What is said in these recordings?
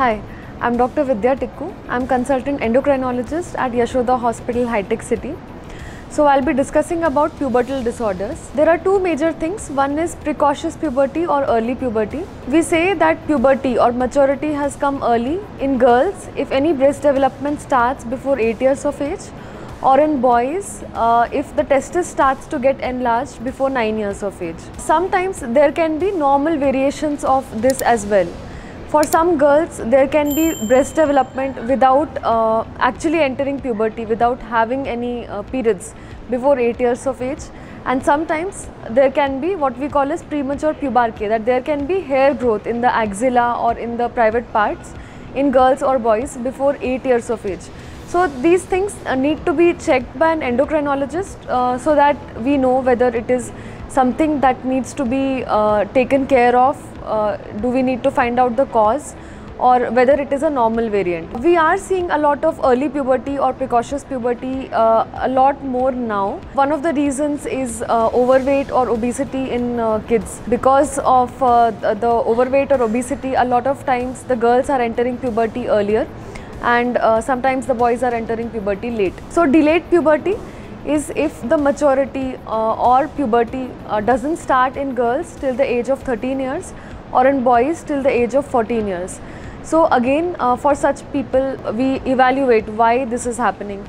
Hi, I'm Dr. Vidya Tikku. I'm consultant endocrinologist at Yashoda Hospital, High Tech City. So I'll be discussing about pubertal disorders. There are two major things. One is precocious puberty or early puberty. We say that puberty or maturity has come early in girls if any breast development starts before 8 years of age, or in boys if the testis starts to get enlarged before 9 years of age. Sometimes there can be normal variations of this as well. For some girls, there can be breast development without actually entering puberty, without having any periods before 8 years of age. And sometimes there can be what we call as premature pubarche, that there can be hair growth in the axilla or in the private parts in girls or boys before 8 years of age. So these things need to be checked by an endocrinologist so that we know whether it is something that needs to be taken care of. Do we need to find out the cause, or whether it is a normal variant. We are seeing a lot of early puberty or precocious puberty a lot more now. One of the reasons is overweight or obesity in kids. Because of the overweight or obesity, a lot of times the girls are entering puberty earlier, and sometimes the boys are entering puberty late. So delayed puberty is if the maturity or puberty doesn't start in girls till the age of 13 years or in boys till the age of 14 years. So again, for such people we evaluate why this is happening.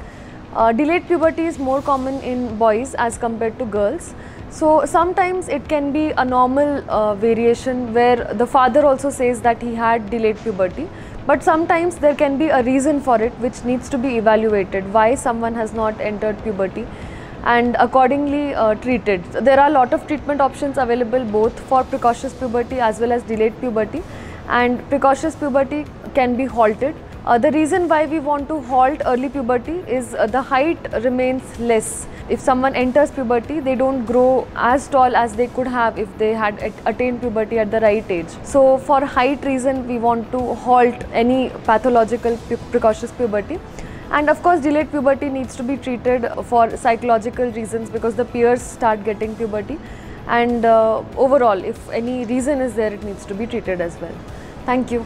Delayed puberty is more common in boys as compared to girls. So sometimes it can be a normal variation where the father also says that he had delayed puberty, but sometimes there can be a reason for it which needs to be evaluated, why someone has not entered puberty, and accordingly treated. There are a lot of treatment options available both for precocious puberty as well as delayed puberty, and precocious puberty can be halted. The reason why we want to halt early puberty is the height remains less. If someone enters puberty, they don't grow as tall as they could have if they had attained puberty at the right age. So for height reason, we want to halt any pathological precocious puberty. And of course, delayed puberty needs to be treated for psychological reasons because the peers start getting puberty. And overall, if any reason is there, it needs to be treated as well. Thank you.